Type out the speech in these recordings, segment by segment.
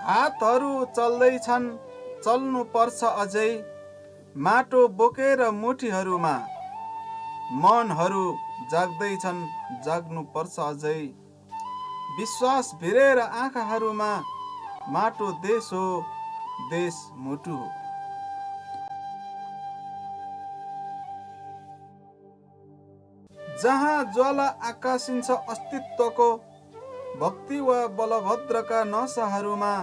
हातहरू चल्दैछन् चल्नु पर्छ अझै, माटो बोकेर मुठीहरूमा। मनहरू जाग्दैछन् जाग्नु पर्छ अझै, विश्वास भिरेर आँखाहरूमा। माटो देश हो, देश मुटु हो। जहाँ ज्वाला आकाशिन्छ अस्तित्वको, भक्ति वा बलभद्रका नशाहरूमा।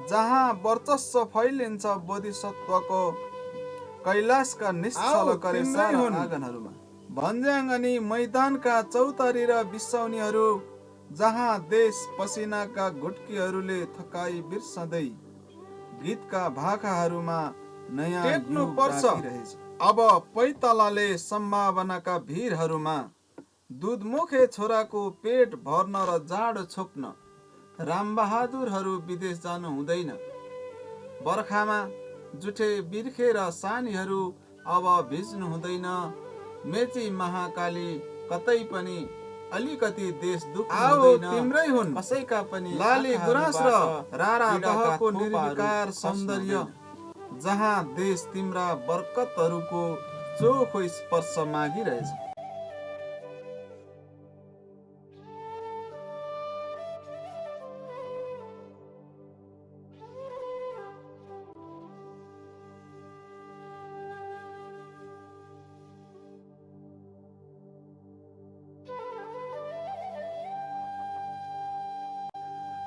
जहाँ वर्चस्व फैलिन्छ बोधिसत्वको, कैलाशका निश्चल करेसारा आँगनहरूमा। भन्ज्याङ अनि मैदानका चौतारी र बिसाउनीहरू, जहाँ देश पसिनाका घुट्कीहरूले थकाइ बिर्सदै गीतका भाकाहरूमा नयाँ टेक्नु पर्छ अब पैतालाले सम्भावनाका भिरहरूमा। दुधमुखे छोराको पेट भर्न र जाडो छोप्न रामबहादुरहरू विदेश जानु हुँदैन। बर्खामा जुठे बिर्खेर सानीहरू अब भिज्नु हुँदैन। मेची महाकाली कतै पनि अलिकति देश दुख्नु हुँदैन। तिम्रै हुन् कसैका पनि लाली गुराँस र रारा दहको निर्विकार सौन्दर्य, जहाँ देश तिम्रा बरकतहरूको चोखो स्पर्श मागिरहेछ।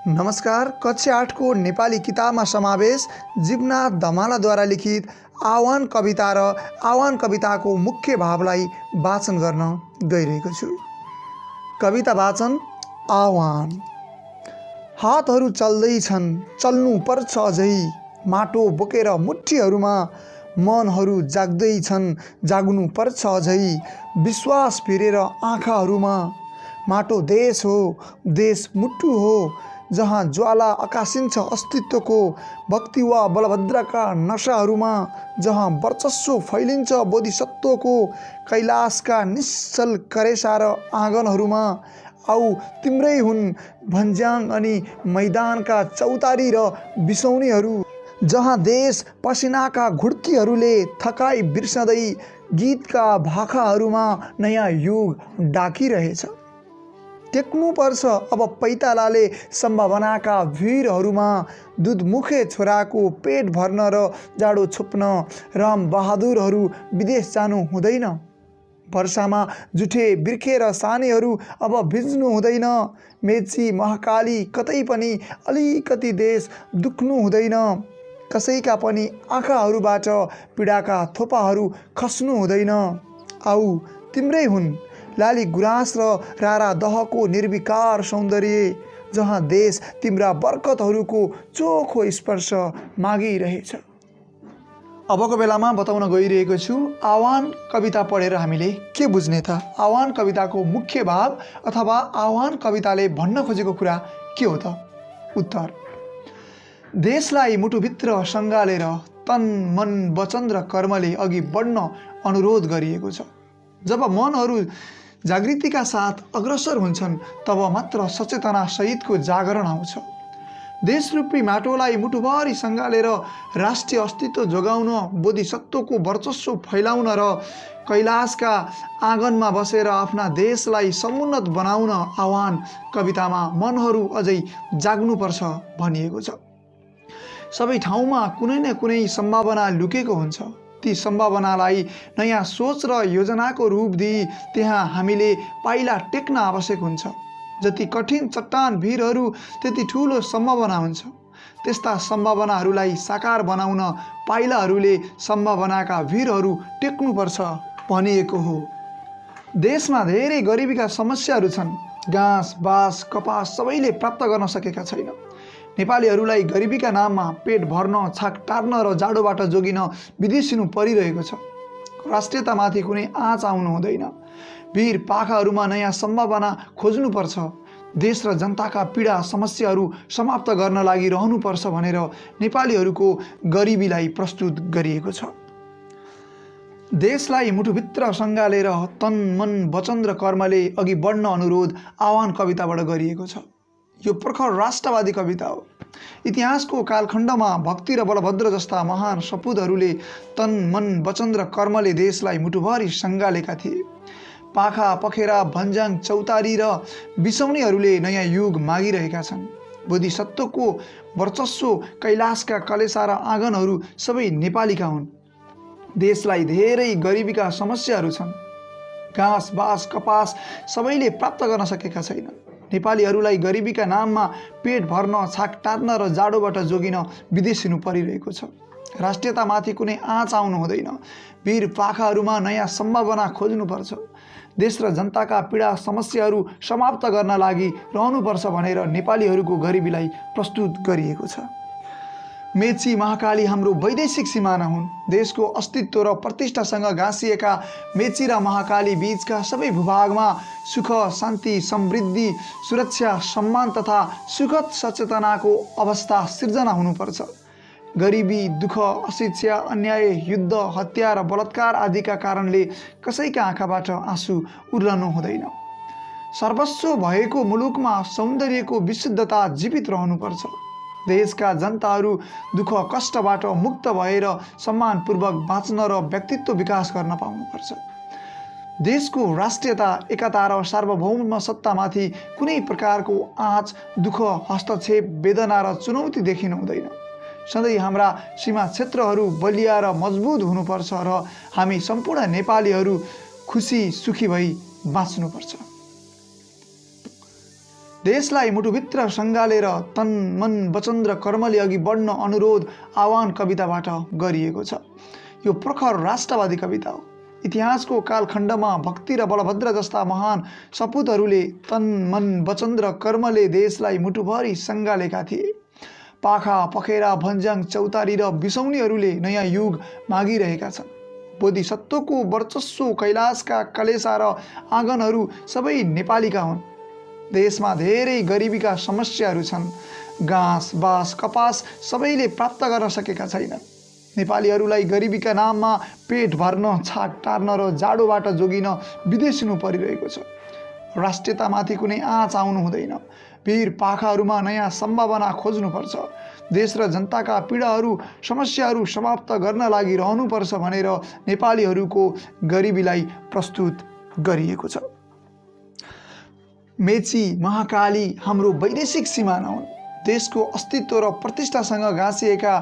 नमस्कार। कक्षा 8 को नेपाली किताबमा समावेश जीवनाथ धमालाद्वारा लिखित आह्वान कविता र आह्वान कविताको मुख्य भावलाई वाचन गर्न गइरहेको छु। कविता वाचन। आह्वान। हातहरू चल्दैछन् चल्नु पर्छ अझै, माटो बोकेर मुठीहरूमा। मनहरू जाग्दैछन् जाग्नु पर्छ अझै, विश्वास भिरेर आँखाहरूमा। माटो देश हो, देश मुटु हो, जहाँ ज्वाला आकाशिन्छ अस्तित्वको, भक्ति वा बलभद्रका नशाहरूमा। जहाँ वर्चस्व फैलिन्छ बोधिसत्वको, कैलाशका निश्चल करेसा र आँगनहरूमा। आऊ तिम्रै हुन् भन्ज्याङ अनि मैदानका चौतारी र बिसौनीहरू, जहाँ देश पसिनाका घुड्कीहरूले थकाइ बिर्सदै गीतका भाकाहरूमा नयाँ युग डाकिरहेछ। टेक्नुपर्छ अब पैतालाले सम्भावनाका भिरहरूमा। दुधमुखे छोराको पेट भर्न र जाडो छोप्न रामबहादुरहरू विदेश जानु हुँदैन। वर्षामा जुठे बिर्खेर सानीहरू अब भिज्नु हुँदैन। मेची महाकाली कतै पनि अलिकति देश दुख्नु हुँदैन। कसैका पनि आँखाहरूबाट पीडाका थोपाहरू खस्नु हुँदैन। आऊ तिम्रै हुन् लाली गुराँस र रारा दहको निर्विकार सौन्दर्य, जहाँ देश तिम्रा बरकतहरूको चोखो स्पर्श मागिरहेछ। अबको बेलामा बताउन गइरहेको छु आह्वान कविता पढेर हामीले के बुझ्ने त। आह्वान कविताको मुख्य भाव अथवा आह्वान कविताले भन्न खोजेको कुरा के हो त? उत्तर। देशलाई मुटुभित्र सँगालेर तन मन वचन र कर्मले अघि बढ्न अनुरोध गरिएको छ। जब मनहरू जागृतिका साथ अग्रसर हुन्छन् तब मात्र सचेतना सहितको जागरण आउँछ। देशरूपी माटोलाई मुटुभरि सँगालेर राष्ट्रिय अस्तित्व जोगाउन, बोधिसत्वको वर्चस्व फैलाउन र कैलाशका आँगनमा बसेर आफ्ना देशलाई समुन्नत बनाउन आह्वान कवितामा मनहरू अझै जाग्नुपर्छ भनिएको छ। सबै ठाउँमा कुनै न कुनै सम्भावना लुकेको हुन्छ। ती सम्भावनालाई नयाँ सोच र योजनाको रूप दिई त्यहाँ हामीले पाइला टेक्न आवश्यक हुन्छ। जति कठिन चट्टान भिरहरू त्यति ठुलो सम्भावना हुन्छ। त्यस्ता सम्भावनाहरूलाई साकार बनाउन पाइलाहरूले सम्भावनाका भिरहरू टेक्नुपर्छ भनिएको हो। देशमा धेरै गरिबीका समस्याहरू छन्। घाँस बाँस कपास सबैले प्राप्त गर्न सकेका छैन। नेपालीहरूलाई गरिबीका नाममा पेट भर्न, छाक टार्न र जाडोबाट जोगिन विदेशिनु परिरहेको छ। राष्ट्रियतामाथि कुनै आँच आउनु हुँदैन। वीर पाखाहरूमा नयाँ सम्भावना खोज्नुपर्छ। देश र जनताका पीडा समस्याहरू समाप्त गर्न लागि रहनुपर्छ भनेर नेपालीहरूको गरिबीलाई प्रस्तुत गरिएको छ। देशलाई मुठुभित्र सँगालेर तन मन वचन र कर्मले अघि बढ्न अनुरोध आह्वान कविताबाट गरिएको छ। यो प्रखर राष्ट्रवादी कविता हो। इतिहासको कालखण्डमा भक्ति र बलभद्र जस्ता महान सपुतहरूले तन मन वचन र कर्मले देशलाई मुटुभरि सङ्गालेका थिए। पाखा पखेरा भन्ज्याङ चौतारी र बिसौनीहरूले नयाँ युग मागिरहेका छन्। बोधिसत्वको वर्चस्व कैलाशका कलेसा र आँगनहरू सबै नेपालीका हुन्। देशलाई धेरै गरिबीका समस्याहरू छन्। घाँस बाँस कपास सबैले प्राप्त गर्न सकेका छैनन्। नेपालीहरूलाई गरिबीका नाममा पेट भर्न, छाक टार्न र जाडोबाट जोगिन विदेश हिँड्नु परिरहेको छ। राष्ट्रियतामाथि कुनै आँच आउनु हुँदैन। वीर पाखाहरूमा नयाँ सम्भावना खोज्नुपर्छ। देश र जनताका पीडा समस्याहरू समाप्त गर्न लागि रहनुपर्छ भनेर नेपालीहरूको गरिबीलाई प्रस्तुत गरिएको छ। मेची महाकाली हाम्रो वैदेशिक सिमाना हुन्। देशको अस्तित्व र प्रतिष्ठासँग गाँसिएका मेची र महाकाली बीचका सबै भूभागमा सुख शान्ति समृद्धि सुरक्षा सम्मान तथा सुखद सचेतनाको अवस्था सिर्जना हुनुपर्छ। गरिबी दुःख अशिक्षा अन्याय युद्ध हत्या र बलात्कार आदिका कारणले कसैका आँखाबाट आँसु उर्लनु हुँदैन। सर्वस्व भएको मुलुकमा सौन्दर्यको विशुद्धता जीवित रहनुपर्छ। देशका जनताहरू दुःख कष्टबाट मुक्त भएर सम्मानपूर्वक बाँच्न र व्यक्तित्व विकास गर्न पाउनुपर्छ। देशको राष्ट्रियता एकता र सार्वभौम सत्तामाथि कुनै प्रकारको आँच दुःख हस्तक्षेप वेदना र चुनौती देखिनु हुँदैन। सधैँ हाम्रा सीमा क्षेत्रहरू बलिया र मजबुत हुनुपर्छ र हामी सम्पूर्ण नेपालीहरू खुसी सुखी भई बाँच्नुपर्छ। देशलाई मुटुभित्र सङ्गालेर तन मन वचन र कर्मले अघि बढ्न अनुरोध आह्वान कविताबाट गरिएको छ। यो प्रखर राष्ट्रवादी कविता हो। इतिहासको कालखण्डमा भक्ति र बलभद्र जस्ता महान सपुतहरूले तन मन वचन र कर्मले देशलाई मुटुभरि सङ्गालेका थिए। पाखा पखेरा भन्ज्याङ चौतारी र बिसौनीहरूले नयाँ युग मागिरहेका छन्। बोधिसत्वको वर्चस्व कैलाशका कलेसा र आँगनहरू सबै नेपालीका हुन्। देशमा धेरै गरिबीका समस्याहरू छन्। घाँस बाँस कपास सबैले प्राप्त गर्न सकेका छैनन्। नेपालीहरूलाई गरिबीका नाममा पेट भर्न छाक टार्न र जाडोबाट जोगिन विदेश हिँड्नु परिरहेको छ। राष्ट्रियतामाथि कुनै आँच आउनु हुँदैन। वीर पाखाहरूमा नयाँ सम्भावना खोज्नुपर्छ। देश र जनताका पीडाहरू समस्याहरू समाप्त गर्न लागि रहनुपर्छ भनेर नेपालीहरूको गरिबीलाई प्रस्तुत गरिएको छ। मेची महाकाली हाम्रो वैदेशिक सिमाना हुन्। देशको अस्तित्व र प्रतिष्ठासँग गाँसिएका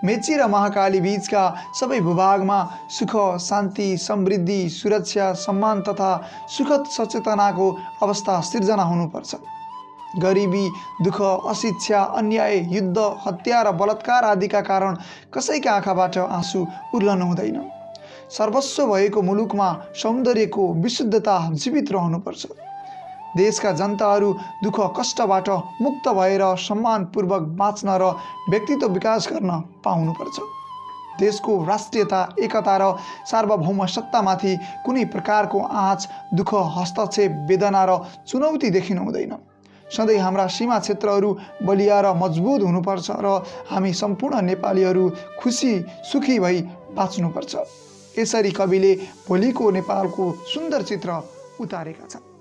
मेची र महाकाली बीचका सबै भूभागमा सुख शान्ति समृद्धि सुरक्षा सम्मान तथा सुखद सचेतनाको अवस्था सिर्जना हुनुपर्छ। गरिबी दुःख अशिक्षा अन्याय युद्ध हत्या र बलात्कार आदिका कारण कसैका आँखाबाट आँसु उर्लनु हुँदैन। सर्वस्व भएको मुलुकमा सौन्दर्यको विशुद्धता जीवित रहनुपर्छ। देशका जनताहरू दुःख कष्टबाट मुक्त भएर सम्मानपूर्वक बाँच्न र व्यक्तित्व विकास गर्न पाउनुपर्छ। देशको राष्ट्रियता एकता र सार्वभौम सत्तामाथि कुनै प्रकारको आँच दुःख हस्तक्षेप वेदना र चुनौती देखिनु हुँदैन। सधैँ हाम्रा सीमा क्षेत्रहरू बलिया र मजबुत हुनुपर्छ र हामी सम्पूर्ण नेपालीहरू खुसी सुखी भई बाँच्नुपर्छ। यसरी कविले भोलिको नेपालको सुन्दर चित्र उतारेका छन्।